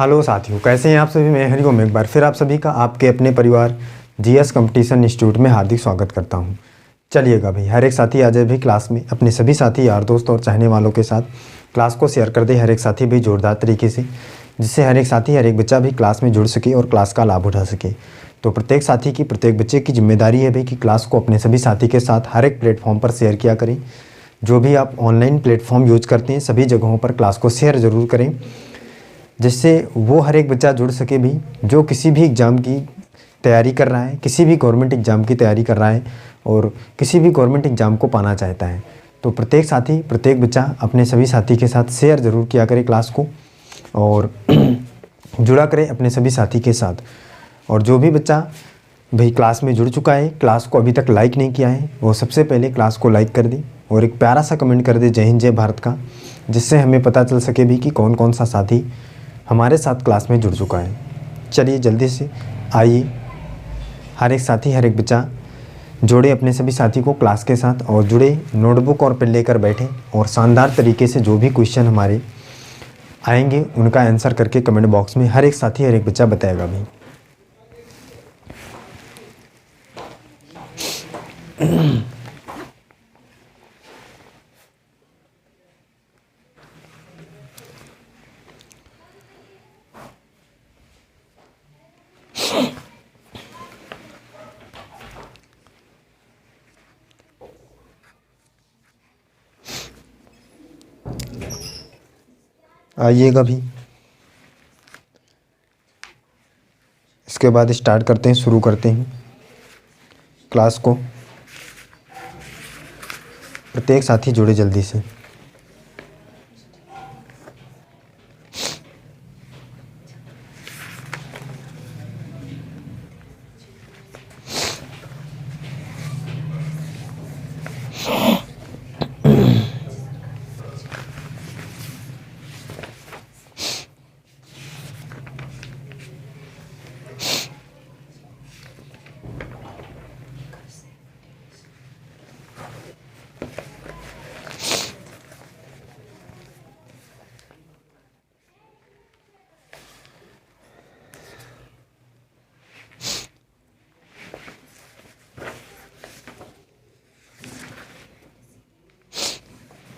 Hello साथियों, कैसे हैं आप सभी। मैं हरिओम एक बार फिर आप सभी का आपके अपने परिवार जीएस कंपटीशन इंस्टीट्यूट में हार्दिक स्वागत करता हूं। चलिएगा भाई, हर एक साथी आज भी क्लास में अपने सभी साथी यार दोस्त और चाहने वालों के साथ क्लास को शेयर कर दे। हर एक साथी भी जोरदार तरीके से, जिससे हर एक साथी हर एक बच्चा भी क्लास में जुड़ सके और क्लास का लाभ उठा सके। तो प्रत्येक साथी की, प्रत्येक बच्चे की जिम्मेदारी है भाई कि क्लास को अपने सभी साथी के साथ हर एक प्लेटफॉर्म पर शेयर किया करें। जो भी आप ऑनलाइन प्लेटफॉर्म यूज करते हैं सभी जगहों पर क्लास को शेयर ज़रूर करें, जिससे वो हर एक बच्चा जुड़ सके भी जो किसी भी एग्ज़ाम की तैयारी कर रहा है, किसी भी गवर्नमेंट एग्ज़ाम की तैयारी कर रहा है और किसी भी गवर्नमेंट एग्ज़ाम को पाना चाहता है। तो प्रत्येक साथी, प्रत्येक बच्चा अपने सभी साथी के साथ शेयर ज़रूर किया करे क्लास को और जुड़ा करे अपने सभी साथी के साथ। और जो भी बच्चा भाई क्लास में जुड़ चुका है, क्लास को अभी तक लाइक नहीं किया है, वो सबसे पहले क्लास को लाइक कर दे और एक प्यारा सा कमेंट कर दे जय हिंद जय भारत का, जिससे हमें पता चल सके भी कि कौन कौन सा साथी हमारे साथ क्लास में जुड़ चुका है। चलिए जल्दी से आइए, हर एक साथी हर एक बच्चा जोड़े अपने सभी साथी को क्लास के साथ और जुड़े, नोटबुक और पेन लेकर बैठे और शानदार तरीके से जो भी क्वेश्चन हमारे आएंगे उनका आंसर करके कमेंट बॉक्स में हर एक साथी हर एक बच्चा बताएगा भी। आइएगा भी, इसके बाद स्टार्ट करते हैं, शुरू करते हैं क्लास को। प्रत्येक साथी जुड़े जल्दी से।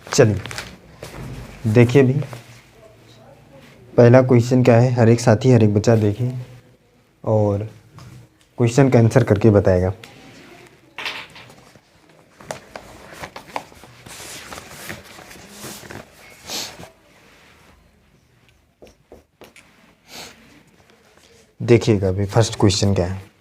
चलिए देखिए भी पहला क्वेश्चन क्या है, हर एक साथी हर एक बच्चा देखे और क्वेश्चन का आंसर करके बताएगा। देखिएगा भी फर्स्ट क्वेश्चन क्या है।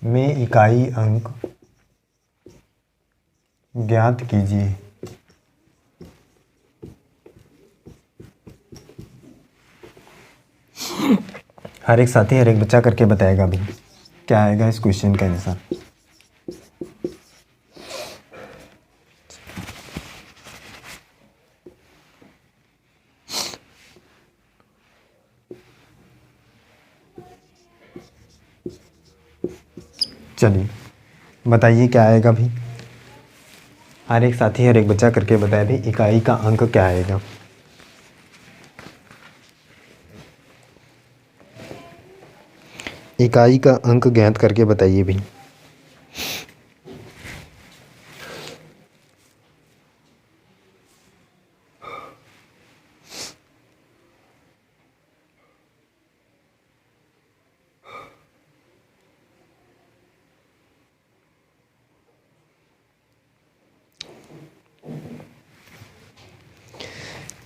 में इकाई अंक ज्ञात कीजिए। हर एक साथी हर एक बच्चा करके बताएगा भी क्या आएगा इस क्वेश्चन का आंसर। चलिए बताइए क्या आएगा भी, हर एक साथी हर एक बच्चा करके बताए भी इकाई का अंक क्या आएगा। इकाई का अंक ज्ञात करके बताइए भी।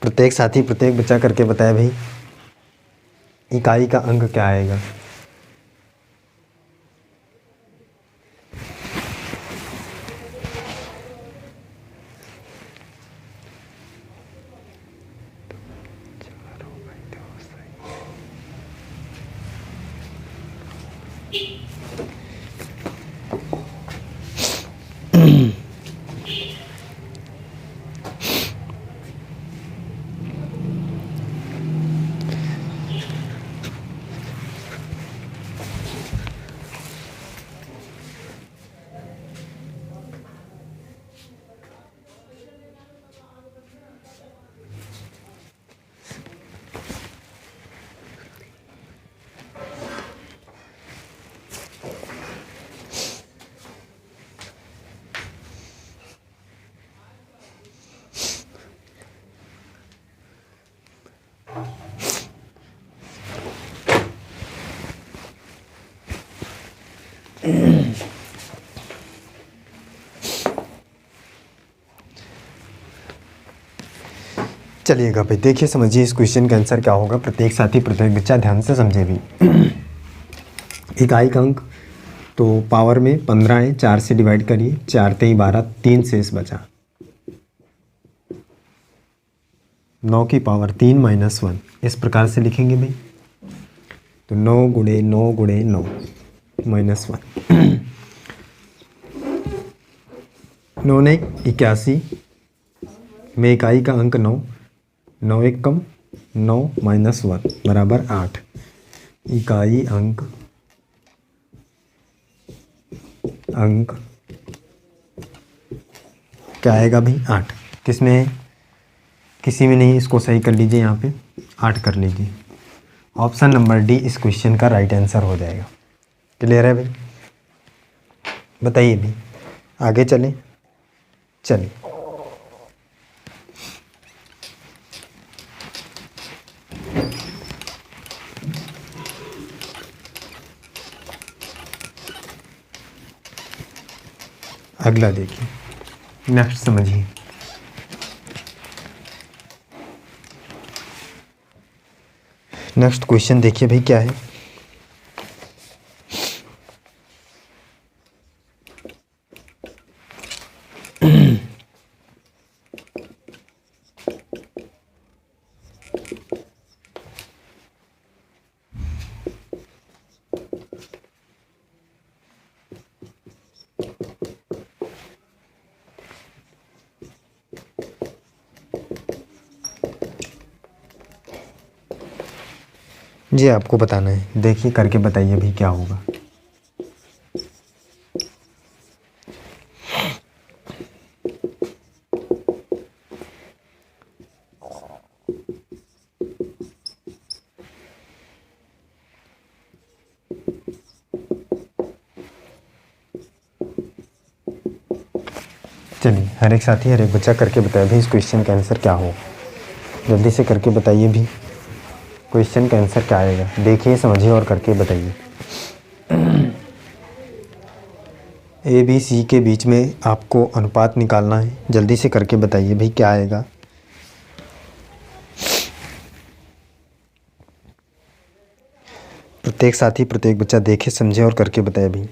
प्रत्येक साथी प्रत्येक बच्चा करके बताए भाई इकाई का अंक क्या आएगा। चलिएगा भाई, देखिए समझिए इस क्वेश्चन का आंसर क्या होगा। प्रत्येक साथी प्रत्येक बच्चा ध्यान से समझे भी। इकाई का अंक तो पावर में 15 है, 4 से डिवाइड करिए, 4 3 12, 3 शेष बचा। 9 की पावर 3 माइनस 1, इस प्रकार से लिखेंगे भाई। तो 9 गुणे 9 गुणे 9 माइनस 1। 9 ने 81 में इकाई का अंक 9, 9 एक कम 9 माइनस 1 बराबर 8। इकाई अंक क्या आएगा भाई? 8। किस में है? किसी में नहीं, इसको सही कर लीजिए, यहाँ पे 8 कर लीजिए। ऑप्शन नंबर डी इस क्वेश्चन का राइट आंसर हो जाएगा। क्लियर है भाई? बताइए भी, आगे चलें। चलिए अगला देखिए, नेक्स्ट समझिए। नेक्स्ट क्वेश्चन देखिए भाई क्या है। जी आपको बताना है, देखिए करके बताइए भाई क्या होगा। चलिए हर एक साथी हर एक बच्चा करके बताए भाई इस क्वेश्चन का आंसर क्या हो। जल्दी से करके बताइए भी क्वेश्चन का आंसर क्या आएगा। देखिए समझिए और करके बताइए। ए बी सी के बीच में आपको अनुपात निकालना है। जल्दी से करके बताइए भाई क्या आएगा। प्रत्येक साथी प्रत्येक बच्चा देखे समझे और करके बताए भाई।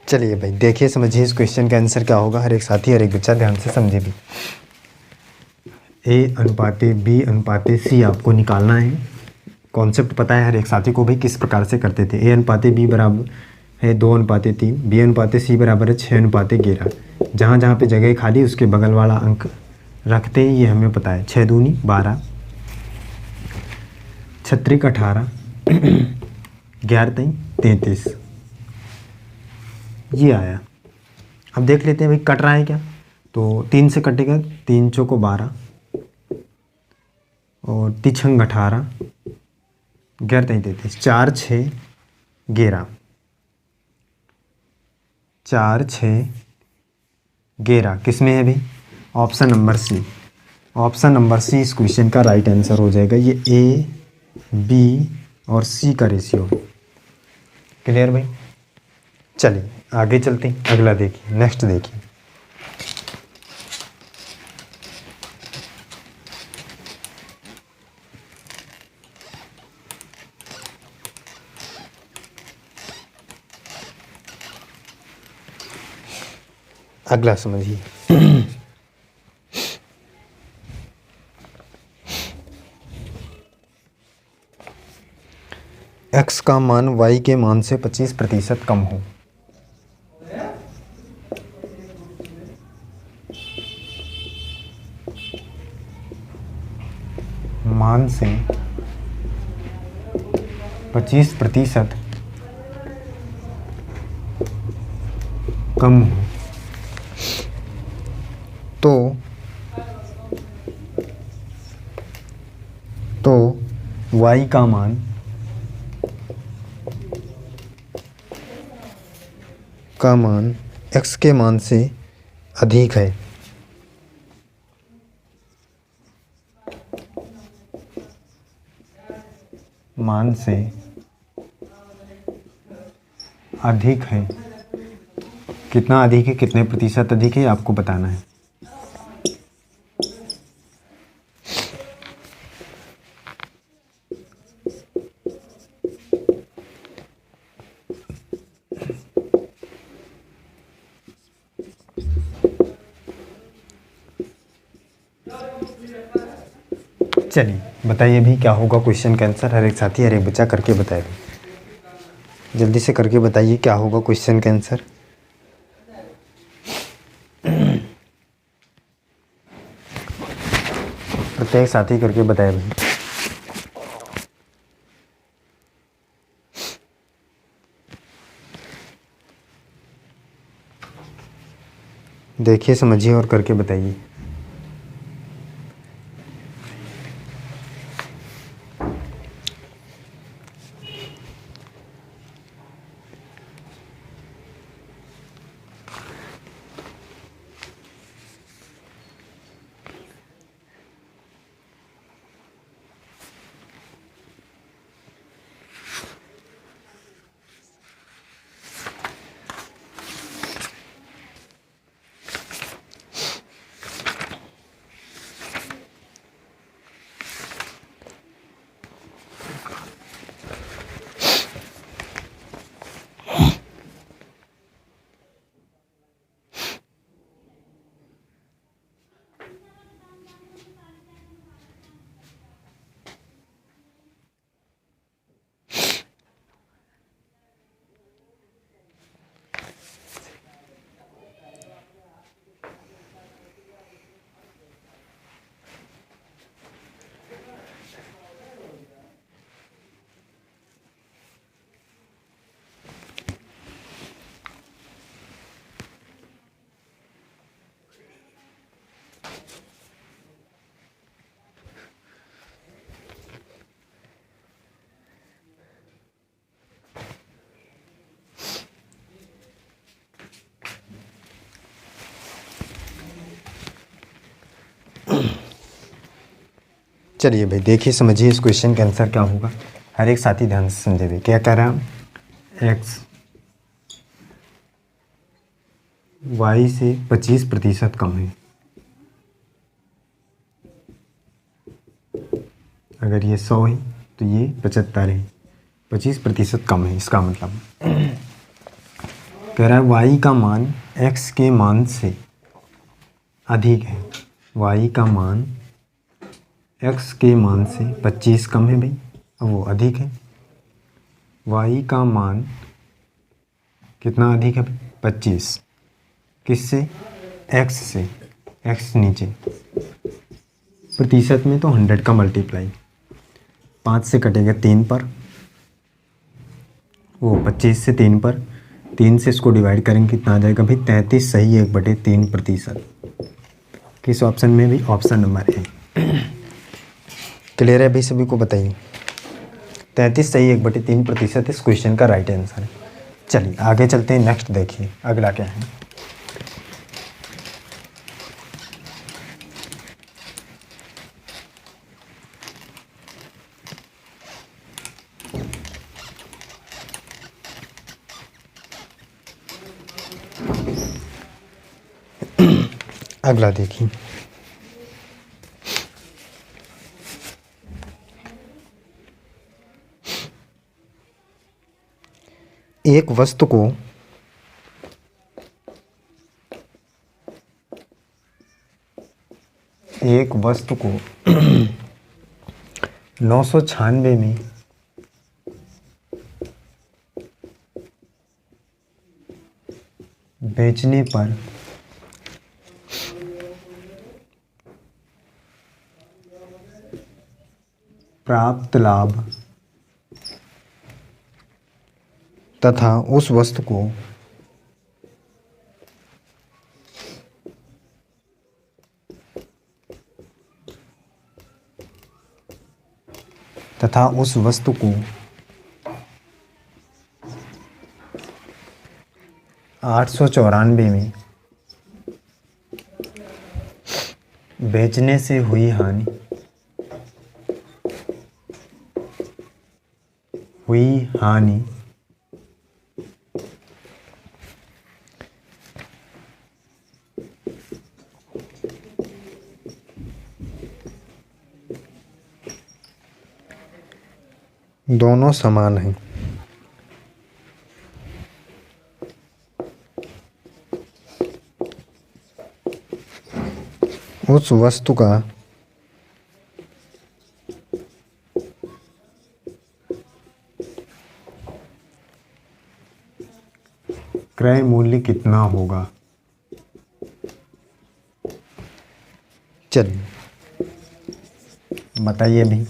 चलिए भाई देखिए समझिए इस क्वेश्चन का आंसर क्या होगा। हर एक साथी हर एक बच्चा ध्यान से समझे भी। ए अनुपाते बी अनुपाते सी आपको निकालना है। कॉन्सेप्ट पता है हर एक साथी को भाई किस प्रकार से करते थे। ए अनुपाते बी बराबर है 2:3, बी अनुपाते सी बराबर है 6:11। जहाँ जहाँ पे जगह खाली उसके बगल वाला अंक रखते हैं, ये हमें पता है। 6 दूनी 12, 6 3 18, 11 3 33 ये आया। अब देख लेते हैं भाई कट रहा है क्या। तो 3 से कटेगा, 3 चौको 12 और 3 18 11 33 4 6 11 4 6 11 किस में है भाई? Option number C. Option number C इस क्वेश्चन का राइट आंसर हो जाएगा। ये ए बी और सी का रेशियो। क्लियर भाई? चलिए आगे चलते हैं, अगला देखिए, नेक्स्ट देखिए। अगला समझिए। x का मान y के मान से 25% कम हो। मान से 25% कम हो तो y का मान x के मान से अधिक है। मान से अधिक है। कितना अधिक है, कितने प्रतिशत अधिक है, आपको बताना है। चलिए बताइए भी क्या होगा क्वेश्चन का आंसर। हर एक साथी हर एक बच्चा करके बताए, जल्दी से करके बताइए क्या होगा क्वेश्चन का आंसर। प्रत्येक साथी करके बताए भाई। देखिए समझिए और करके बताइए। चलिए भाई देखिए समझिए इस क्वेश्चन का आंसर क्या होगा। हर एक साथी ध्यान से समझे भाई। क्या कह रहा है? x y से 25% कम है। अगर ये 100 है तो ये 75 है। 25% कम है, इसका मतलब कह रहा है y का मान x के मान से अधिक है। y का मान x के मान से 25 कम है भाई, अब वो अधिक है। y का मान कितना अधिक है? 25। किससे? x से। x नीचे, प्रतिशत में तो 100 का मल्टीप्लाई। 5 से कटेगा 3 पर वो 25 से 3 पर, 3 से इसको डिवाइड करेंगे कितना आ जाएगा भाई 33 सही 1/3%। किस ऑप्शन में भी? Option number A. क्लियर है भाई सभी को? बताइए। 33 सही 1/3% इस क्वेश्चन का राइट आंसर है। चलिए आगे चलते हैं। नेक्स्ट देखिए अगला क्या है। अगला देखिए। एक वस्तु को एक वस्तु को 996 में बेचने पर प्राप्त लाभ तथा उस वस्तु को तथा उस वस्तु को 894 में बेचने से हुई हानि दोनों समान हैं। उस वस्तु का क्रय मूल्य कितना होगा? चलिए बताइए भी।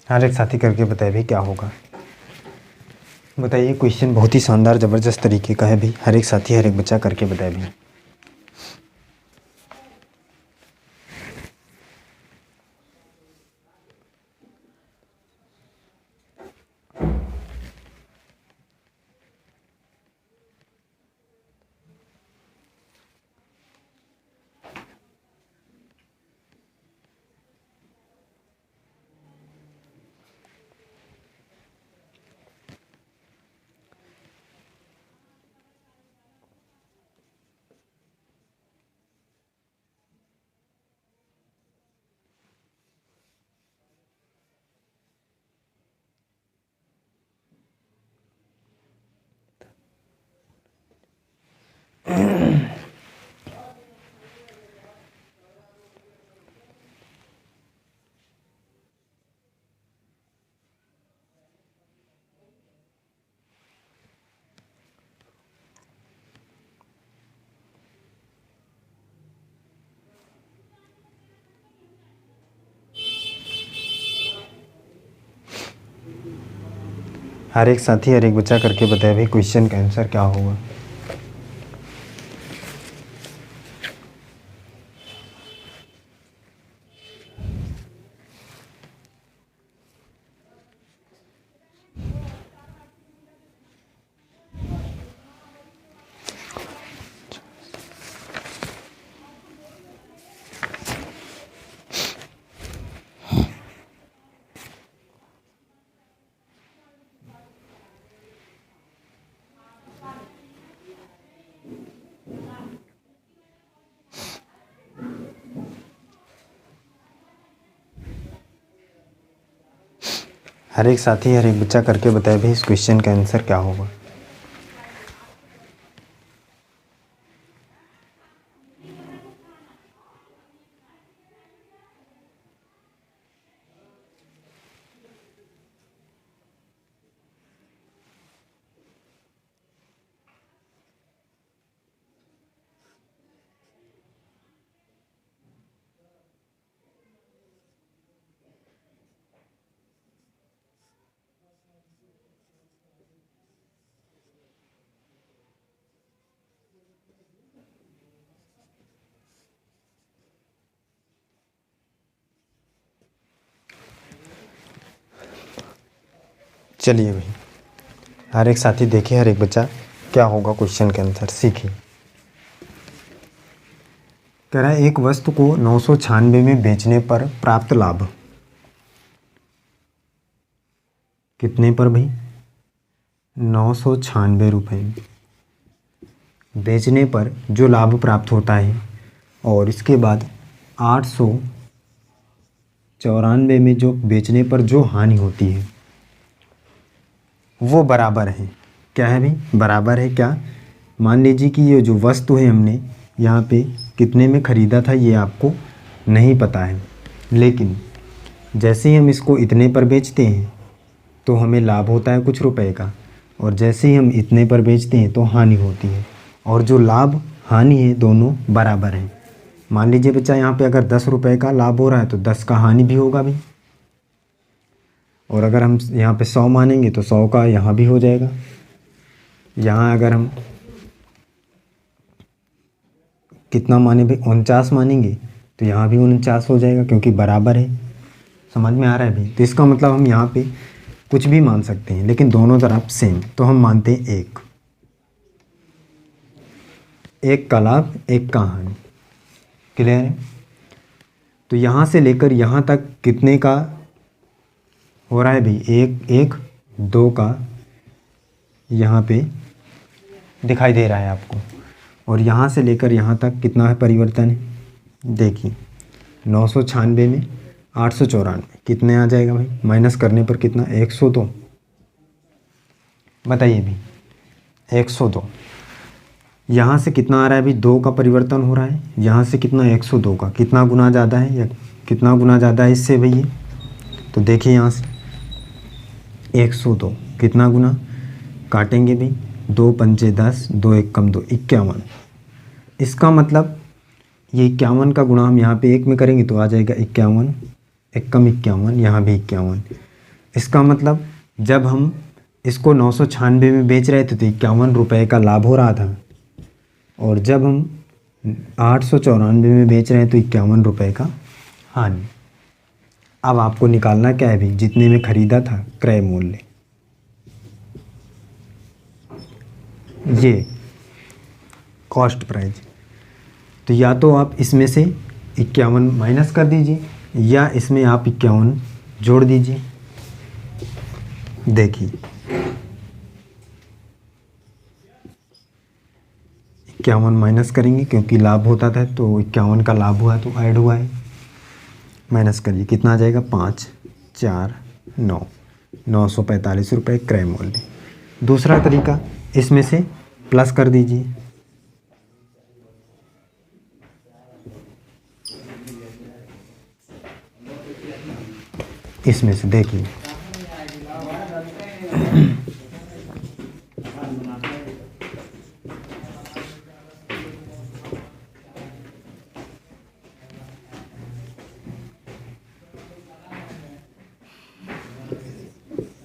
हर एक साथी करके बताइए भी क्या होगा। बताइए। क्वेश्चन बहुत ही शानदार ज़बरदस्त तरीके का है भी। हर एक साथी हर एक बच्चा करके बताए भी। हर एक साथी हर एक बच्चा करके बताए भाई क्वेश्चन का आंसर क्या होगा। हर एक साथी हर एक बच्चा करके बताए भाई इस क्वेश्चन का आंसर क्या होगा। चलिए भाई, हर एक साथी देखे, हर एक बच्चा क्या होगा क्वेश्चन के आंसर सीखिए। कह रहा है एक वस्तु को 996 में बेचने पर प्राप्त लाभ, कितने पर भाई? 996 रुपये बेचने पर जो लाभ प्राप्त होता है, और इसके बाद 894 में जो बेचने पर जो हानि होती है वो बराबर है। क्या है भाई? बराबर है क्या? मान लीजिए कि ये जो वस्तु है हमने यहाँ पे कितने में ख़रीदा था ये आपको नहीं पता है, लेकिन जैसे ही हम इसको इतने पर बेचते हैं तो हमें लाभ होता है कुछ रुपए का, और जैसे ही हम इतने पर बेचते हैं तो हानि होती है, और जो लाभ हानि है दोनों बराबर हैं। मान लीजिए बच्चा यहाँ पे अगर 10 रुपए का लाभ हो रहा है तो 10 का हानि भी होगा भी, और अगर हम यहाँ पे 100 मानेंगे तो 100 का यहाँ भी हो जाएगा। यहाँ अगर हम कितना माने भाई? 49 मानेंगे तो यहाँ भी 49 हो जाएगा, क्योंकि बराबर है। समझ में आ रहा है भाई? तो इसका मतलब हम यहाँ पे कुछ भी मान सकते हैं, लेकिन दोनों तरफ सेम, तो हम मानते हैं एक का लाभ एक का हानि। क्लियर है? तो यहाँ से लेकर यहाँ तक कितने का हो रहा है भाई? एक 2 का यहाँ पे दिखाई दे रहा है आपको, और यहाँ से लेकर यहाँ तक कितना है परिवर्तन है? देखिए 996 में 894 कितने आ जाएगा भाई? माइनस करने पर कितना? 102। बताइए भाई, 102। यहाँ से कितना आ रहा है भाई? 2 का परिवर्तन हो रहा है। यहाँ से कितना? 102 का कितना गुना ज़्यादा है, या कितना गुना ज़्यादा है इससे भैया? तो देखिए यहाँ से 102 कितना गुना काटेंगे भाई? 2 पंचे 10, 2 एक कम 2, 51। इसका मतलब ये 51 का गुणा हम यहाँ पे 1 में करेंगे तो आ जाएगा 51, एक कम 51, यहाँ भी 51। इसका मतलब जब हम इसको 996 में बेच रहे थे तो 51 रुपये का लाभ हो रहा था, और जब हम 894 में बेच रहे हैं तो 51 रुपये का हानि। अब आपको निकालना क्या है भाई? जितने में ख़रीदा था क्रय मूल्य, ये कॉस्ट प्राइस। तो या तो आप इसमें से 51 माइनस कर दीजिए, या इसमें आप 51 जोड़ दीजिए। देखिए 51 माइनस करेंगे क्योंकि लाभ होता था, तो 51 का लाभ हुआ तो ऐड हुआ है। माइनस करिए, कितना आ जाएगा? 5 4 9, 945 रुपये क्रय मूल्य। दूसरा तरीका, इसमें से प्लस कर दीजिए। इसमें से देखिए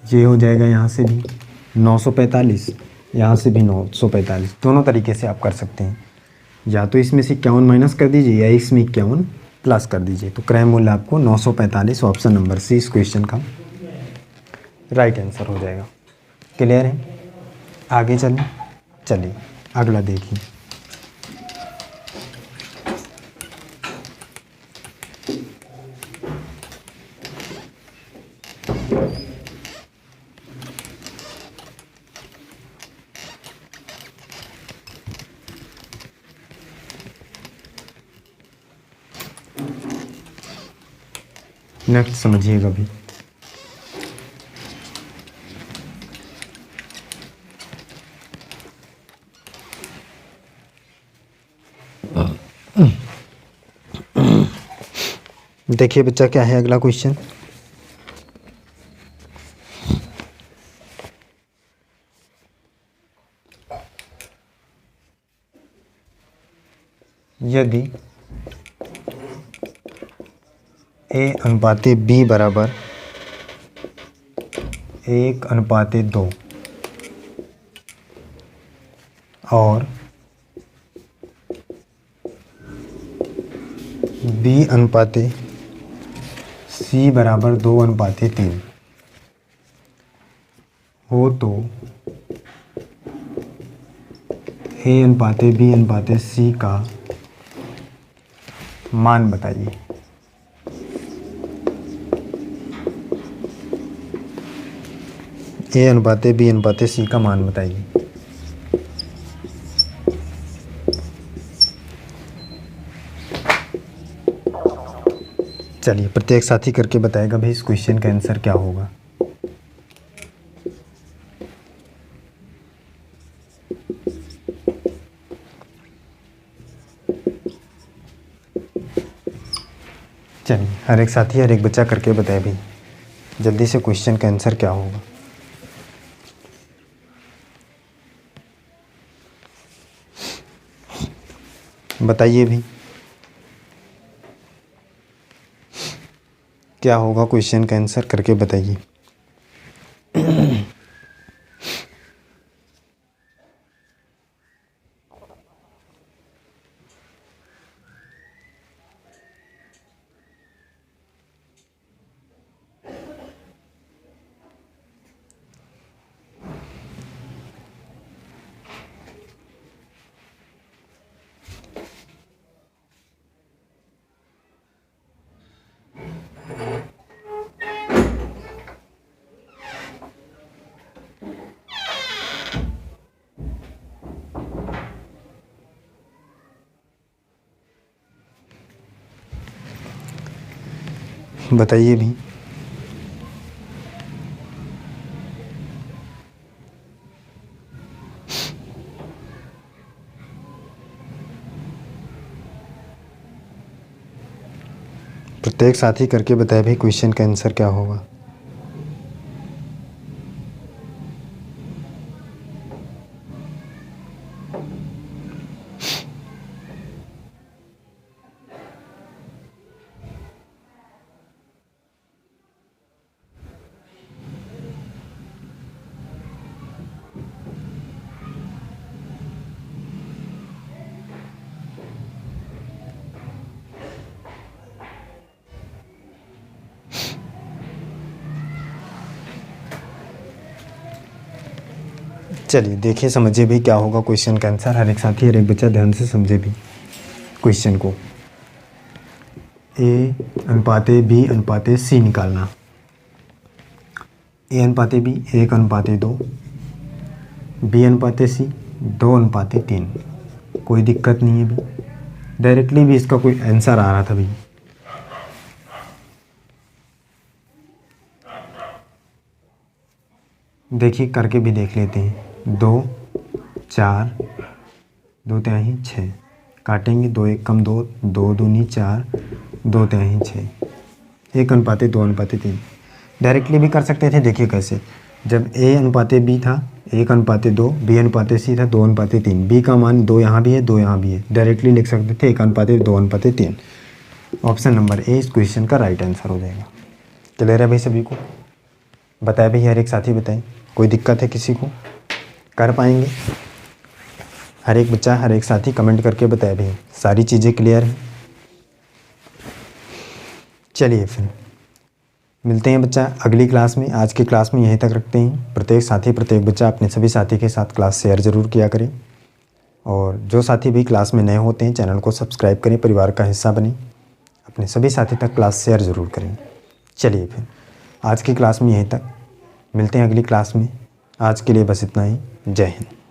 ये हो जाएगा यहाँ से भी 945, यहाँ से भी 945। दोनों तरीके से आप कर सकते हैं, या तो इसमें से 51 माइनस कर दीजिए, या इसमें 51 प्लस कर दीजिए। तो क्रय मूल्य आपको 945 ऑप्शन नंबर सी इस क्वेश्चन का राइट आंसर हो जाएगा। क्लियर है? आगे चलिए अगला देखिए। नेक्स्ट समझिएगा भी। देखिए बच्चा क्या है अगला क्वेश्चन। यदि A/B बराबर 1/2 और B/C बराबर 2/3, हो तो A/B/C का मान बताइए। A/B/C का मान बताइए। चलिए प्रत्येक साथी करके बताएगा भाई इस क्वेश्चन का आंसर क्या होगा। चलिए हर एक साथी हर एक बच्चा करके बताए भाई जल्दी से क्वेश्चन का आंसर क्या होगा। बताइए भी क्या होगा क्वेश्चन का आंसर करके बताइए। बताइए भी प्रत्येक साथी करके बताए भाई क्वेश्चन का आंसर क्या होगा। चलिए देखिए समझिए भी क्या होगा क्वेश्चन का आंसर। हर एक साथी हर एक बच्चा ध्यान से समझे भी क्वेश्चन को। A/B/C निकालना। A/B 1/2, B/C 2/3। कोई दिक्कत नहीं है भी, डायरेक्टली भी इसका कोई आंसर आ रहा था भी। देखिए करके भी देख लेते हैं। 2 4 2 तिहाई 6 काटेंगे, 2 1 कम 2, 2 दूनी 4, 2 तिहाई 6, 1/2/3। डायरेक्टली भी कर सकते थे। देखिए कैसे, जब A/B था 1/2, B/C था 2/3, B का मान 2 यहाँ भी है 2 यहाँ भी है, डायरेक्टली लिख सकते थे 1/2/3। ऑप्शन नंबर ए इस क्वेश्चन का राइट आंसर हो जाएगा। क्लियर है भाई सभी को? बताए भाई हर एक साथी बताएं, कोई दिक्कत है किसी को? कर पाएंगे? हर एक बच्चा हर एक साथी कमेंट करके बताए भाई सारी चीज़ें क्लियर हैं। चलिए फिर मिलते हैं बच्चा अगली क्लास में। आज की क्लास में यहीं तक रखते हैं। प्रत्येक साथी प्रत्येक बच्चा अपने सभी साथी के साथ क्लास शेयर ज़रूर किया करें, और जो साथी भी क्लास में नए होते हैं चैनल को सब्सक्राइब करें, परिवार का हिस्सा बनें, अपने सभी साथी तक क्लास शेयर ज़रूर करें। चलिए फिर आज की क्लास में यहीं तक, मिलते हैं अगली क्लास में। आज के लिए बस इतना ही। जय हिंद।